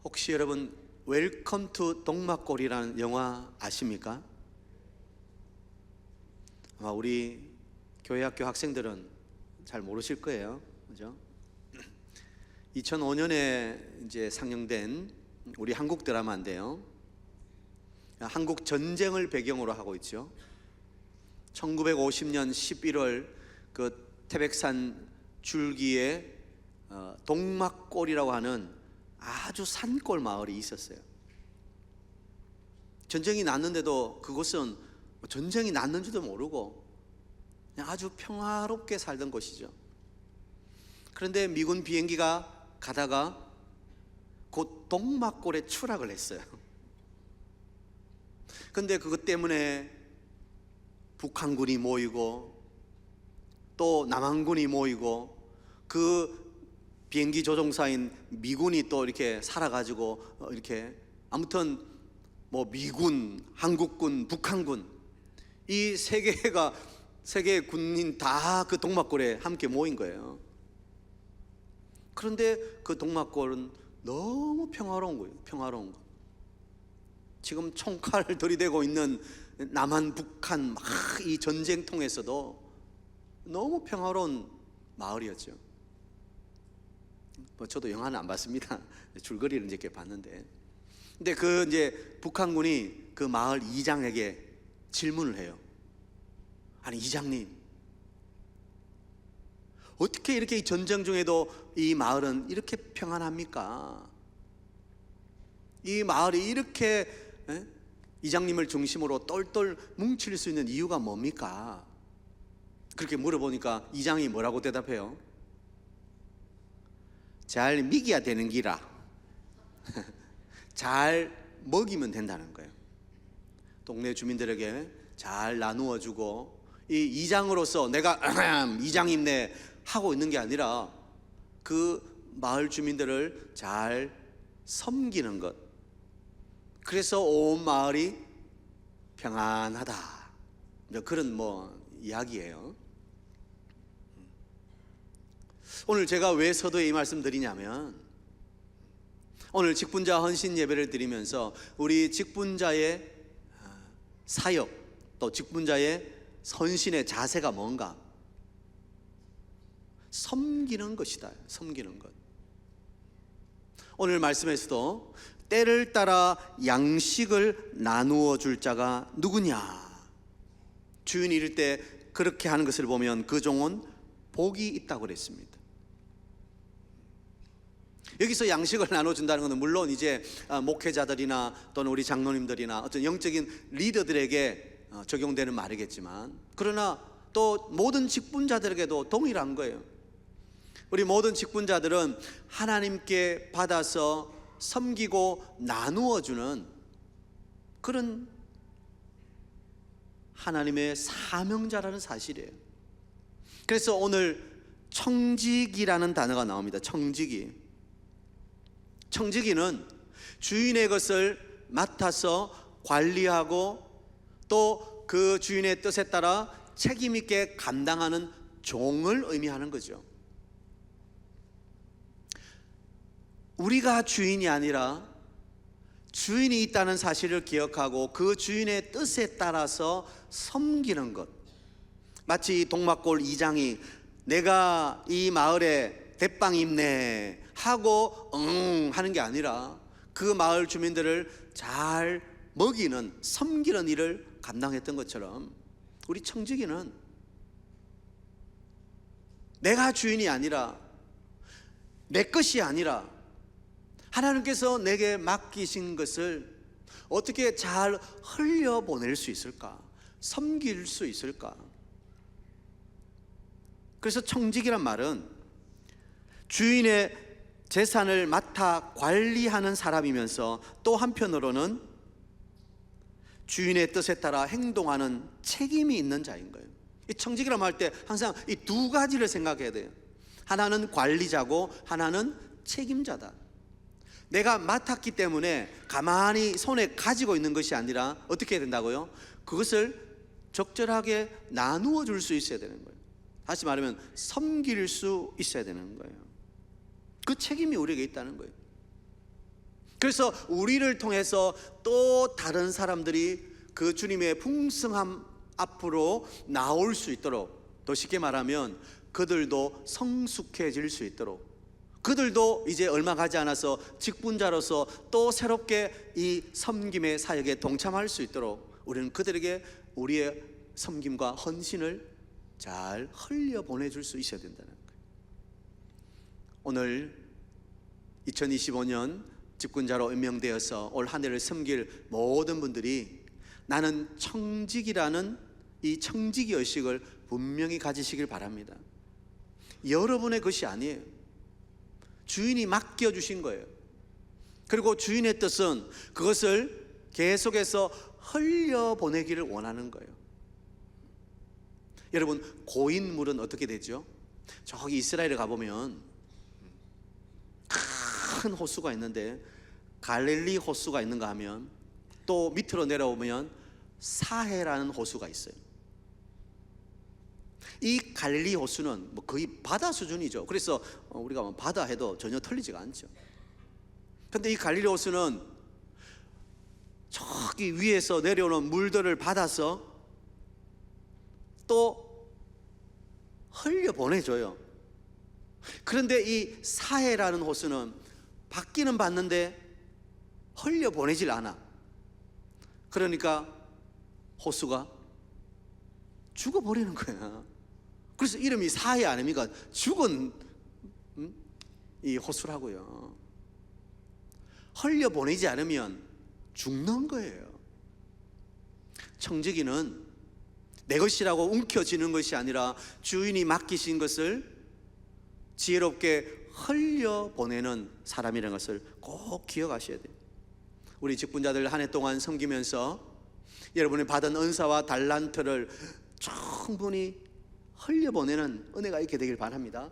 혹시 여러분 웰컴 투 동막골이라는 영화 아십니까? 아마 우리 교회학교 학생들은 잘 모르실 거예요, 그죠? 2005년에 이제 상영된 우리 한국 드라마인데요, 한국 전쟁을 배경으로 하고 있죠. 1950년 11월 그 태백산 줄기에 동막골이라고 하는 아주 산골 마을이 있었어요. 전쟁이 났는데도 그곳은 전쟁이 났는지도 모르고 그냥 아주 평화롭게 살던 곳이죠. 그런데 미군 비행기가 가다가 곧 동막골에 추락을 했어요. 근데 그것 때문에 북한군이 모이고 또 남한군이 모이고 그 비행기 조종사인 미군이 또 이렇게 살아가지고 이렇게 아무튼 뭐 미군, 한국군, 북한군 이 세계 군인 다 그 동막골에 함께 모인 거예요. 그런데 그 동막골은 너무 평화로운 거예요. 평화로운 거. 지금 총칼을 들이대고 있는 남한, 북한 막 이 전쟁통에서도 너무 평화로운 마을이었죠. 뭐 저도 영화는 안 봤습니다. 줄거리를 이렇게 봤는데, 근데 그 이제 북한군이 그 마을 이장에게 질문을 해요. 아니 이장님, 어떻게 이렇게 전쟁 중에도 이 마을은 이렇게 평안합니까? 이 마을이 이렇게 이장님을 중심으로 똘똘 뭉칠 수 있는 이유가 뭡니까? 그렇게 물어보니까 이장이 뭐라고 대답해요? 잘 먹여야 되는 기라. 잘 먹이면 된다는 거예요. 동네 주민들에게 잘 나누어 주고, 이 이장으로서 내가 이장님네 하고 있는 게 아니라 그 마을 주민들을 잘 섬기는 것. 그래서 온 마을이 평안하다, 그런 뭐 이야기예요. 오늘 제가 왜 서두에 이 말씀 드리냐면, 오늘 직분자 헌신 예배를 드리면서 우리 직분자의 사역, 또 직분자의 헌신의 자세가 뭔가? 섬기는 것이다. 섬기는 것. 오늘 말씀에서도 때를 따라 양식을 나누어 줄 자가 누구냐? 주인이 이를 때 그렇게 하는 것을 보면 그 종은 복이 있다고 그랬습니다. 여기서 양식을 나눠준다는 것은 물론 이제 목회자들이나 또는 우리 장로님들이나 어떤 영적인 리더들에게 적용되는 말이겠지만, 그러나 또 모든 직분자들에게도 동일한 거예요. 우리 모든 직분자들은 하나님께 받아서 섬기고 나누어주는 그런 하나님의 사명자라는 사실이에요. 그래서 오늘 청지기라는 단어가 나옵니다. 청지기는 주인의 것을 맡아서 관리하고 또 그 주인의 뜻에 따라 책임 있게 감당하는 종을 의미하는 거죠. 우리가 주인이 아니라 주인이 있다는 사실을 기억하고 그 주인의 뜻에 따라서 섬기는 것. 마치 동막골 이장이 내가 이 마을에 대빵 입네 하고 하는 게 아니라 그 마을 주민들을 잘 먹이는, 섬기는 일을 감당했던 것처럼, 우리 청지기는 내가 주인이 아니라, 내 것이 아니라 하나님께서 내게 맡기신 것을 어떻게 잘 흘려보낼 수 있을까? 섬길 수 있을까? 그래서 청지기란 말은 주인의 재산을 맡아 관리하는 사람이면서 또 한편으로는 주인의 뜻에 따라 행동하는 책임이 있는 자인 거예요. 이 청지기라고 할 때 항상 이 두 가지를 생각해야 돼요. 하나는 관리자고 하나는 책임자다. 내가 맡았기 때문에 가만히 손에 가지고 있는 것이 아니라 어떻게 해야 된다고요? 그것을 적절하게 나누어 줄 수 있어야 되는 거예요. 다시 말하면 섬길 수 있어야 되는 거예요. 그 책임이 우리에게 있다는 거예요. 그래서 우리를 통해서 또 다른 사람들이 그 주님의 풍성함 앞으로 나올 수 있도록, 더 쉽게 말하면 그들도 성숙해질 수 있도록, 그들도 이제 얼마 가지 않아서 직분자로서 또 새롭게 이 섬김의 사역에 동참할 수 있도록 우리는 그들에게 우리의 섬김과 헌신을 잘 흘려 보내줄 수 있어야 된다는 거예요. 오늘 2025년 직분자로 임명되어서 올 한 해를 섬길 모든 분들이 나는 청직이라는 이 청직의 의식을 분명히 가지시길 바랍니다. 여러분의 것이 아니에요. 주인이 맡겨주신 거예요. 그리고 주인의 뜻은 그것을 계속해서 흘려보내기를 원하는 거예요. 여러분, 고인물은 어떻게 되죠? 저기 이스라엘에 가보면 큰 호수가 있는데 갈릴리 호수가 있는가 하면 또 밑으로 내려오면 사해라는 호수가 있어요. 이 갈릴리 호수는 뭐 거의 바다 수준이죠. 그래서 우리가 바다 해도 전혀 틀리지가 않죠. 그런데 이 갈릴리 호수는 저기 위에서 내려오는 물들을 받아서 또 흘려 보내줘요. 그런데 이 사해라는 호수는 받기는 받는데 흘려 보내질 않아. 그러니까 호수가 죽어버리는 거야. 그래서 이름이 사해 아닙니까? 죽은 이 호수라고요. 흘려 보내지 않으면 죽는 거예요. 청지기는 내 것이라고 움켜쥐는 것이 아니라 주인이 맡기신 것을 지혜롭게 흘려보내는 사람이라는 것을 꼭 기억하셔야 돼요. 우리 직분자들 한 해 동안 섬기면서 여러분이 받은 은사와 달란트를 충분히 흘려보내는 은혜가 있게 되길 바랍니다.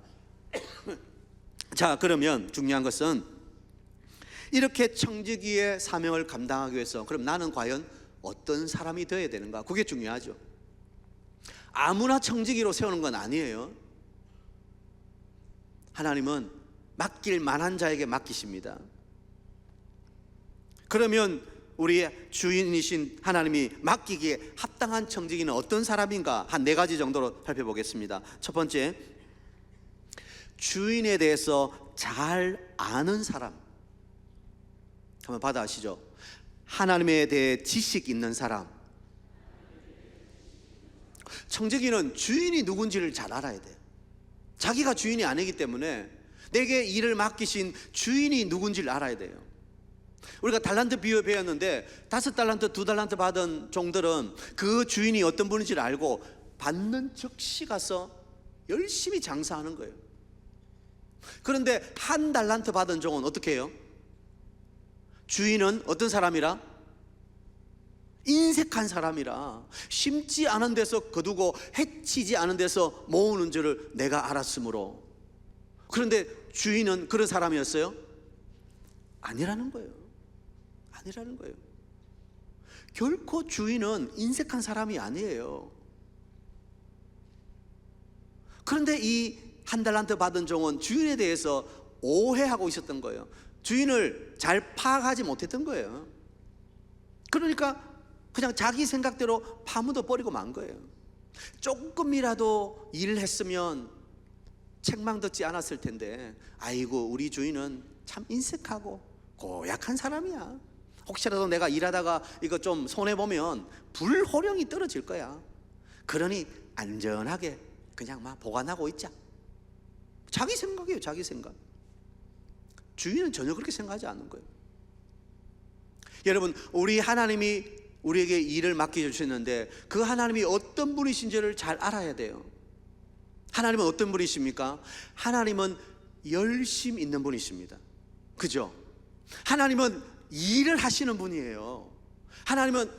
자, 그러면 중요한 것은 이렇게 청지기의 사명을 감당하기 위해서 그럼 나는 과연 어떤 사람이 되어야 되는가? 그게 중요하죠. 아무나 청지기로 세우는 건 아니에요. 하나님은 맡길 만한 자에게 맡기십니다. 그러면 우리 주인이신 하나님이 맡기기에 합당한 청지기는 어떤 사람인가? 한 4가지 정도로 살펴보겠습니다. 첫 번째, 주인에 대해서 잘 아는 사람. 한번 받아하시죠. 하나님에 대해 지식 있는 사람. 청지기는 주인이 누군지를 잘 알아야 돼요. 자기가 주인이 아니기 때문에 내게 일을 맡기신 주인이 누군지를 알아야 돼요. 우리가 달란트 비유 배웠는데 5달란트, 2달란트 받은 종들은 그 주인이 어떤 분인지를 알고 받는 즉시 가서 열심히 장사하는 거예요. 그런데 1달란트 받은 종은 어떻게 해요? 주인은 어떤 사람이라? 인색한 사람이라 심지 않은 데서 거두고 해치지 않은 데서 모으는 줄을 내가 알았으므로. 그런데 주인은 그런 사람이었어요? 아니라는 거예요. 아니라는 거예요. 결코 주인은 인색한 사람이 아니에요. 그런데 이 1달란트 받은 종은 주인에 대해서 오해하고 있었던 거예요. 주인을 잘 파악하지 못했던 거예요. 그러니까 그냥 자기 생각대로 파묻어 버리고 만 거예요. 조금이라도 일을 했으면 책망 듣지 않았을 텐데, 아이고 우리 주인은 참 인색하고 고약한 사람이야. 혹시라도 내가 일하다가 이거 좀 손해보면 불호령이 떨어질 거야. 그러니 안전하게 그냥 막 보관하고 있자. 자기 생각이에요. 자기 생각. 주인은 전혀 그렇게 생각하지 않는 거예요. 여러분, 우리 하나님이 우리에게 일을 맡겨주셨는데 그 하나님이 어떤 분이신지를 잘 알아야 돼요. 하나님은 어떤 분이십니까? 하나님은 열심 있는 분이십니다. 그죠? 하나님은 일을 하시는 분이에요. 하나님은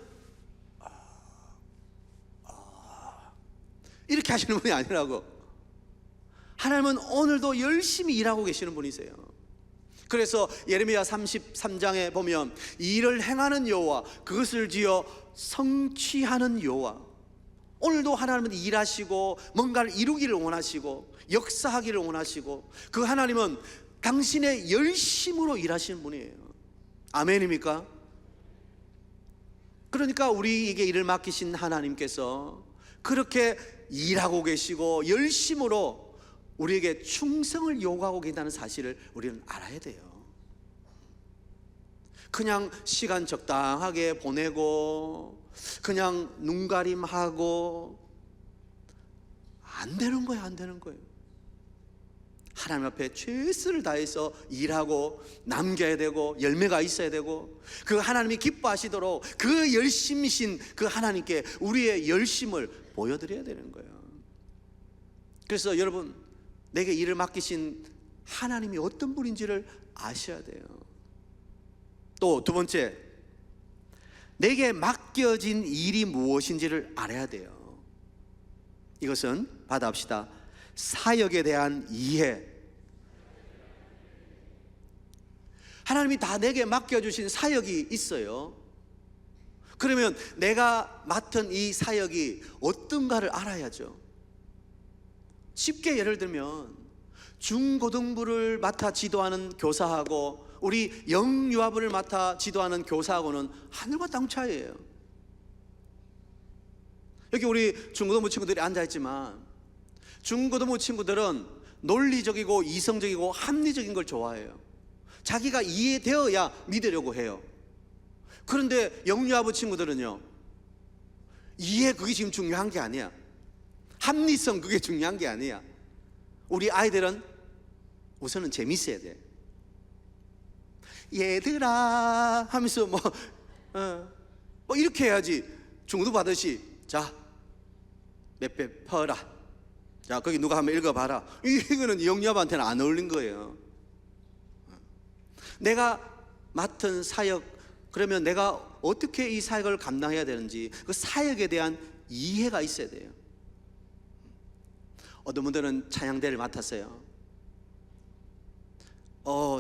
이렇게 하시는 분이 아니라고. 하나님은 오늘도 열심히 일하고 계시는 분이세요. 그래서 예레미야 33장에 보면 일을 행하는 여호와, 그것을 지어 성취하는 여호와. 오늘도 하나님은 일하시고 뭔가를 이루기를 원하시고 역사하기를 원하시고, 그 하나님은 당신의 열심으로 일하시는 분이에요. 아멘입니까? 그러니까 우리에게 일을 맡기신 하나님께서 그렇게 일하고 계시고 열심으로 우리에게 충성을 요구하고 계신다는 사실을 우리는 알아야 돼요. 그냥 시간 적당하게 보내고 그냥 눈가림하고 안 되는 거예요. 안 되는 거예요. 하나님 앞에 최선을 다해서 일하고 남겨야 되고 열매가 있어야 되고, 그 하나님이 기뻐하시도록 그 열심이신 그 하나님께 우리의 열심을 보여드려야 되는 거예요. 그래서 여러분, 내게 일을 맡기신 하나님이 어떤 분인지를 아셔야 돼요. 또 두 번째, 내게 맡겨진 일이 무엇인지를 알아야 돼요. 이것은 받아합시다. 사역에 대한 이해. 하나님이 다 내게 맡겨주신 사역이 있어요. 그러면 내가 맡은 이 사역이 어떤가를 알아야죠. 쉽게 예를 들면 중고등부를 맡아 지도하는 교사하고 우리 영유아부를 맡아 지도하는 교사하고는 하늘과 땅 차이예요. 여기 우리 중고등부 친구들이 앉아있지만 중고등부 친구들은 논리적이고 이성적이고 합리적인 걸 좋아해요. 자기가 이해되어야 믿으려고 해요. 그런데 영유아부 친구들은요, 이해 그게 지금 중요한 게 아니야. 합리성 그게 중요한 게 아니야. 우리 아이들은 우선은 재밌어야 돼. 얘들아 하면서 뭐 이렇게 해야지. 중고등부 하듯이 자 몇 배 퍼라, 자 거기 누가 한번 읽어봐라, 이거는 영유아부한테는 안 어울린 거예요. 내가 맡은 사역, 그러면 내가 어떻게 이 사역을 감당해야 되는지 그 사역에 대한 이해가 있어야 돼요. 어떤 분들은 찬양대를 맡았어요.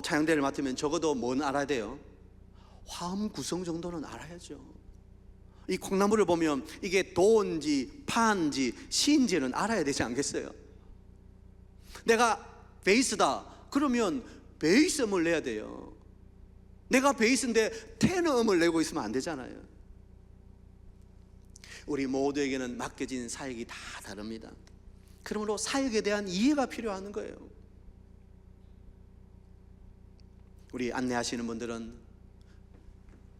찬양대를 맡으면 적어도 뭔 알아야 돼요? 화음 구성 정도는 알아야죠. 이 콩나물을 보면 이게 도인지 파인지 시인지는 알아야 되지 않겠어요? 내가 베이스다 그러면 베이스음을 내야 돼요. 내가 베이스인데 테너음을 내고 있으면 안 되잖아요. 우리 모두에게는 맡겨진 사역이 다 다릅니다. 그러므로 사역에 대한 이해가 필요한 거예요. 우리 안내하시는 분들은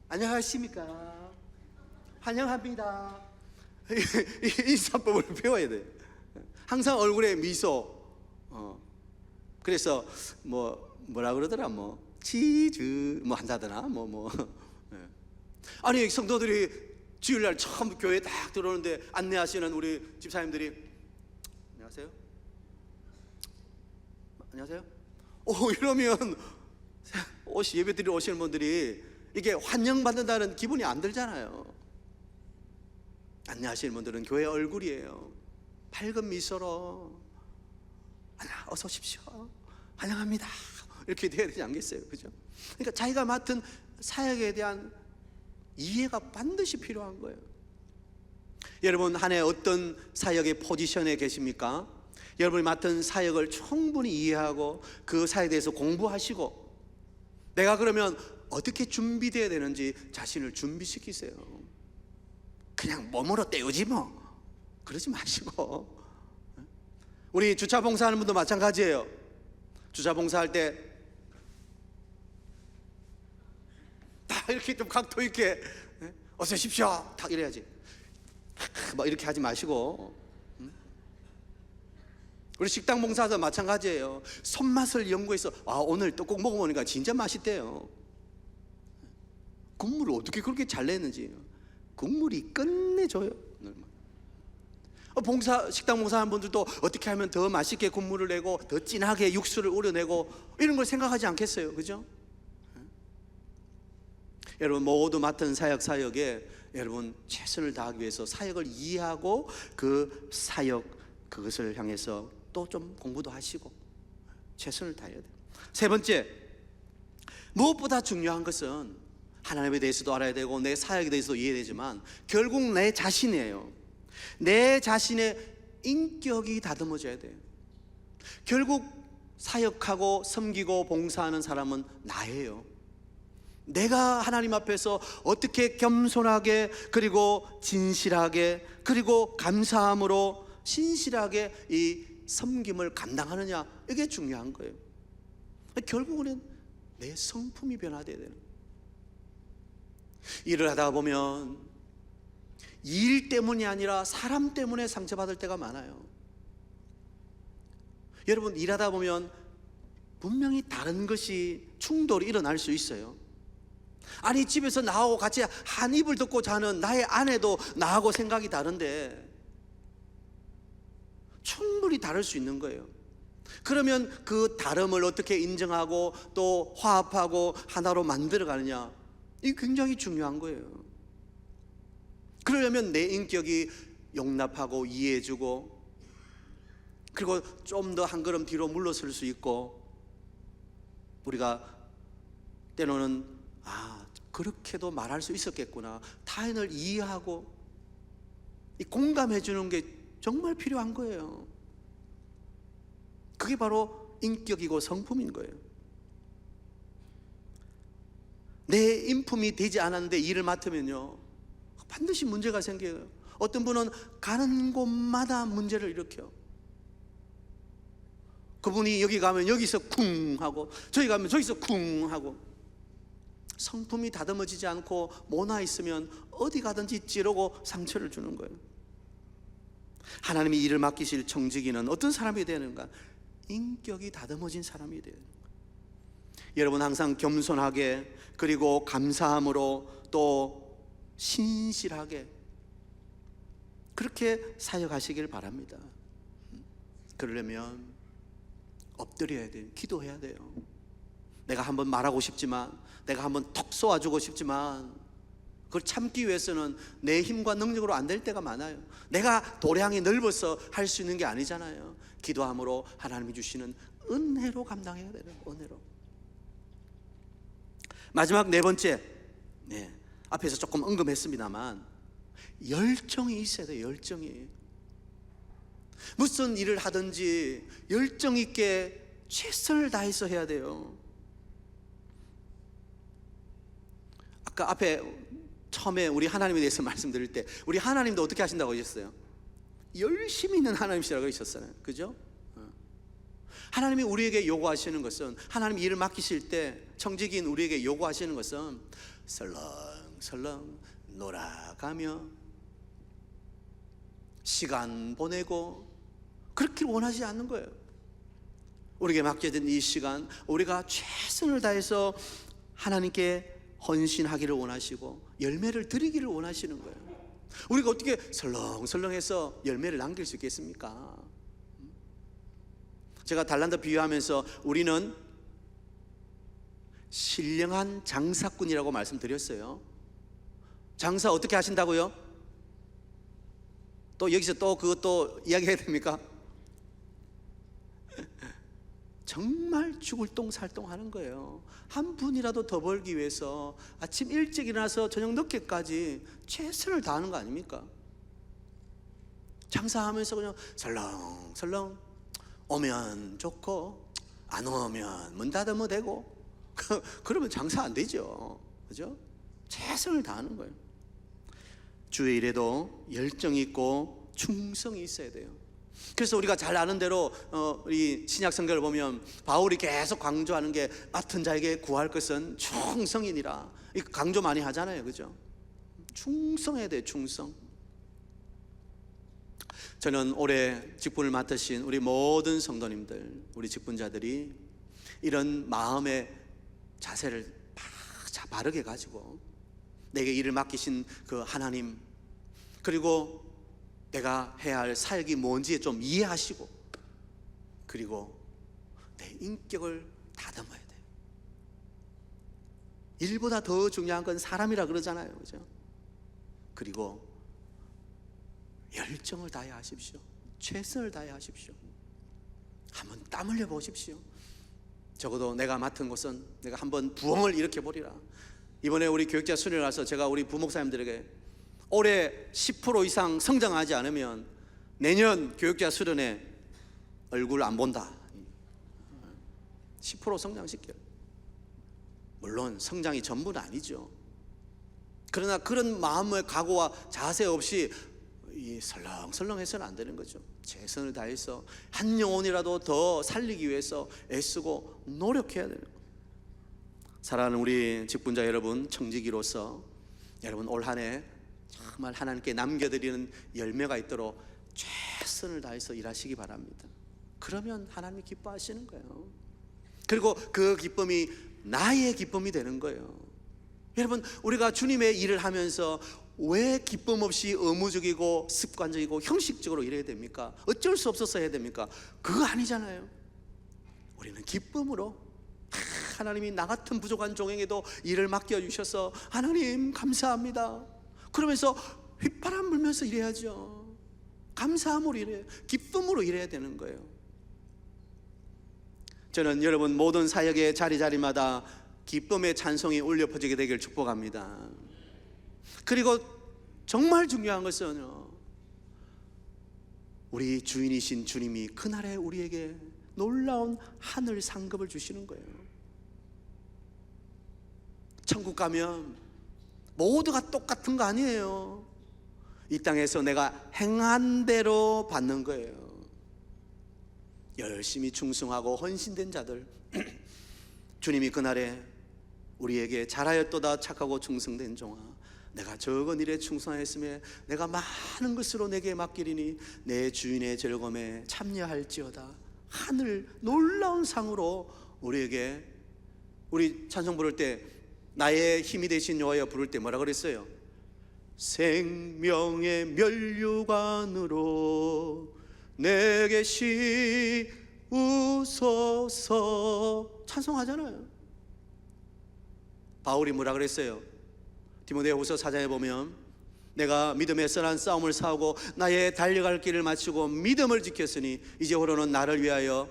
안녕하십니까, 환영합니다, 인사법을 배워야 돼. 항상 얼굴에 미소. 그래서 뭐라 그러더라, 치즈 한다더나 아니 성도들이 주일날 처음 교회에 딱 들어오는데 안내하시는 우리 집사님들이 안녕하세요, 안녕하세요 이러면 예배드리러 오시는 분들이 이게 환영받는다는 기분이 안 들잖아요. 안내하시는 분들은 교회 얼굴이에요. 밝은 미소로 어서 오십시오, 환영합니다, 이렇게 돼야 되지 않겠어요? 그죠? 그러니까 자기가 맡은 사역에 대한 이해가 반드시 필요한 거예요. 여러분, 한 해 어떤 사역의 포지션에 계십니까? 여러분이 맡은 사역을 충분히 이해하고 그 사역에 대해서 공부하시고, 내가 그러면 어떻게 준비되어야 되는지 자신을 준비시키세요. 그냥 몸으로 때우지 그러지 마시고. 우리 주차 봉사하는 분도 마찬가지예요. 주차 봉사할 때 딱 이렇게 좀 각도 있게 어서 오십시오 딱 이래야지. 이렇게 하지 마시고. 우리 식당 봉사도 마찬가지예요. 손맛을 연구해서 오늘 떡국 먹어보니까 진짜 맛있대요. 국물을 어떻게 그렇게 잘 내는지 국물이 끝내줘요. 식당 봉사하는 분들도 어떻게 하면 더 맛있게 국물을 내고 더 진하게 육수를 우려내고 이런 걸 생각하지 않겠어요? 그죠? 여러분 모두 맡은 사역에 여러분 최선을 다하기 위해서 사역을 이해하고 그 사역 그것을 향해서 또 좀 공부도 하시고 최선을 다해야 돼요. 세 번째, 무엇보다 중요한 것은 하나님에 대해서도 알아야 되고 내 사역에 대해서도 이해되지만 결국 내 자신이에요. 내 자신의 인격이 다듬어져야 돼요. 결국 사역하고 섬기고 봉사하는 사람은 나예요. 내가 하나님 앞에서 어떻게 겸손하게, 그리고 진실하게, 그리고 감사함으로 신실하게 이 섬김을 감당하느냐, 이게 중요한 거예요. 결국은 내 성품이 변화돼야 되는 거예요. 일을 하다 보면 일 때문이 아니라 사람 때문에 상처받을 때가 많아요. 여러분, 일하다 보면 분명히 다른 것이 충돌이 일어날 수 있어요. 아니, 집에서 나하고 같이 한 입을 듣고 자는 나의 아내도 나하고 생각이 다른데 충분히 다를 수 있는 거예요. 그러면 그 다름을 어떻게 인정하고 또 화합하고 하나로 만들어 가느냐, 이게 굉장히 중요한 거예요. 그러려면 내 인격이 용납하고 이해해주고, 그리고 좀 더 한 걸음 뒤로 물러설 수 있고, 우리가 때로는 그렇게도 말할 수 있었겠구나, 타인을 이해하고 공감해 주는 게 정말 필요한 거예요. 그게 바로 인격이고 성품인 거예요. 내 인품이 되지 않았는데 일을 맡으면요, 반드시 문제가 생겨요. 어떤 분은 가는 곳마다 문제를 일으켜. 그분이 여기 가면 여기서 쿵 하고, 저기 가면 저기서 쿵 하고, 성품이 다듬어지지 않고 모나 있으면 어디 가든지 찌르고 상처를 주는 거예요. 하나님이 일을 맡기실 청지기는 어떤 사람이 되는가? 인격이 다듬어진 사람이 돼요. 여러분, 항상 겸손하게, 그리고 감사함으로, 또 신실하게 그렇게 사역하시길 바랍니다. 그러려면 엎드려야 돼요. 기도해야 돼요. 내가 한번 말하고 싶지만, 내가 한번 톡 쏘아주고 싶지만, 그걸 참기 위해서는 내 힘과 능력으로 안 될 때가 많아요. 내가 도량이 넓어서 할 수 있는 게 아니잖아요. 기도함으로 하나님이 주시는 은혜로 감당해야 돼요. 은혜로. 마지막 네 번째, 앞에서 조금 언급했습니다만, 열정이 있어야 돼요. 열정이. 무슨 일을 하든지 열정 있게 최선을 다해서 해야 돼요. 아까 앞에 처음에 우리 하나님에 대해서 말씀드릴 때, 우리 하나님도 어떻게 하신다고 하셨어요? 열심히 있는 하나님이시라고 하셨잖아요. 그죠? 하나님이 우리에게 요구하시는 것은, 하나님이 일을 맡기실 때 청지기인 우리에게 요구하시는 것은 설렁설렁 놀아가며 시간 보내고, 그렇게 원하지 않는 거예요. 우리에게 맡겨진 이 시간, 우리가 최선을 다해서 하나님께 헌신하기를 원하시고 열매를 드리기를 원하시는 거예요. 우리가 어떻게 설렁설렁해서 열매를 남길 수 있겠습니까? 제가 달란트 비유하면서 우리는 신령한 장사꾼이라고 말씀드렸어요. 장사 어떻게 하신다고요? 또 여기서 또 그것도 이야기해야 됩니까? 정말 죽을 똥 살똥 하는 거예요. 한 분이라도 더 벌기 위해서 아침 일찍 일어나서 저녁 늦게까지 최선을 다하는 거 아닙니까? 장사하면서 그냥 설렁설렁, 오면 좋고 안 오면 문 닫으면 되고 그러면 장사 안 되죠. 그죠? 최선을 다하는 거예요. 주의 일에도 열정이 있고 충성이 있어야 돼요. 그래서 우리가 잘 아는 대로 우리 신약 성경을 보면 바울이 계속 강조하는 게, 맡은 자에게 구할 것은 충성이니라. 이 강조 많이 하잖아요. 그죠? 충성해야 돼요. 충성. 저는 올해 직분을 맡으신 우리 모든 성도님들, 우리 직분자들이 이런 마음의 자세를 바르게 가지고 내게 일을 맡기신 그 하나님, 그리고 내가 해야 할 사역이 뭔지 좀 이해하시고, 그리고 내 인격을 다듬어야 돼요. 일보다 더 중요한 건 사람이라 그러잖아요. 그죠? 그리고 열정을 다해 하십시오. 최선을 다해 하십시오. 한번 땀 흘려 보십시오. 적어도 내가 맡은 것은 내가 한번 부흥을 일으켜 보리라. 이번에 우리 교육자 수련회 가서 제가 우리 부목사님들에게 올해 10% 이상 성장하지 않으면 내년 교육자 수련회 얼굴 안 본다. 10% 성장시켜요. 물론 성장이 전부는 아니죠. 그러나 그런 마음의 각오와 자세 없이 설렁설렁해서는 안 되는 거죠. 최선을 다해서 한 영혼이라도 더 살리기 위해서 애쓰고 노력해야 되는 거예요. 사랑하는 우리 직분자 여러분, 청지기로서 여러분 올 한 해 정말 하나님께 남겨드리는 열매가 있도록 최선을 다해서 일하시기 바랍니다. 그러면 하나님이 기뻐하시는 거예요. 그리고 그 기쁨이 나의 기쁨이 되는 거예요. 여러분, 우리가 주님의 일을 하면서 왜 기쁨 없이 의무적이고 습관적이고 형식적으로 일해야 됩니까? 어쩔 수 없어서 해야 됩니까? 그거 아니잖아요. 우리는 기쁨으로, 하나님이 나 같은 부족한 종에게도 일을 맡겨주셔서 하나님 감사합니다, 그러면서 휘파람 불면서 일해야죠. 감사함으로 일해요. 기쁨으로 일해야 되는 거예요. 저는 여러분 모든 사역의 자리자리마다 기쁨의 찬송이 울려 퍼지게 되길 축복합니다. 그리고 정말 중요한 것은요, 우리 주인이신 주님이 그날에 우리에게 놀라운 하늘 상급을 주시는 거예요. 천국 가면 모두가 똑같은 거 아니에요. 이 땅에서 내가 행한 대로 받는 거예요. 열심히 충성하고 헌신된 자들, 주님이 그날에 우리에게 잘하였도다 착하고 충성된 종아, 내가 적은 일에 충성하였으며 내가 많은 것으로 내게 맡기리니 내 주인의 즐거움에 참여할지어다. 하늘 놀라운 상으로 우리에게, 우리 찬송 부를 때 나의 힘이 되신 여호와여 부를 때 뭐라 그랬어요? 생명의 면류관으로 내게 씌우소서 찬송하잖아요. 바울이 뭐라 그랬어요? 디모데후서 4장에 보면 내가 믿음의 선한 싸움을 싸우고 나의 달려갈 길을 마치고 믿음을 지켰으니 이제후로는 나를 위하여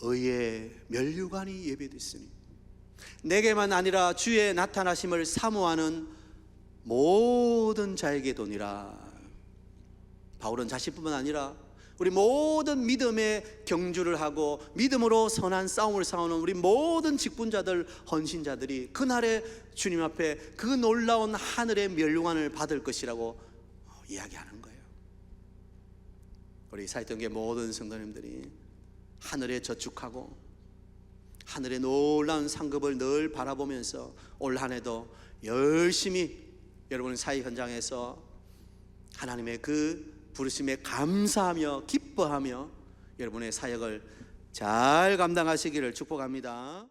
의의 면류관이 예배됐으니 내게만 아니라 주의 나타나심을 사모하는 모든 자에게 도니라. 바울은 자신뿐만 아니라 우리 모든 믿음의 경주를 하고 믿음으로 선한 싸움을 싸우는 우리 모든 직분자들, 헌신자들이 그날에 주님 앞에 그 놀라운 하늘의 면류관을 받을 것이라고 이야기하는 거예요. 우리 사역동계 모든 성도님들이 하늘에 저축하고 하늘의 놀라운 상급을 늘 바라보면서 올 한 해도 열심히 여러분 사역 현장에서 하나님의 그 부르심에 감사하며 기뻐하며 여러분의 사역을 잘 감당하시기를 축복합니다.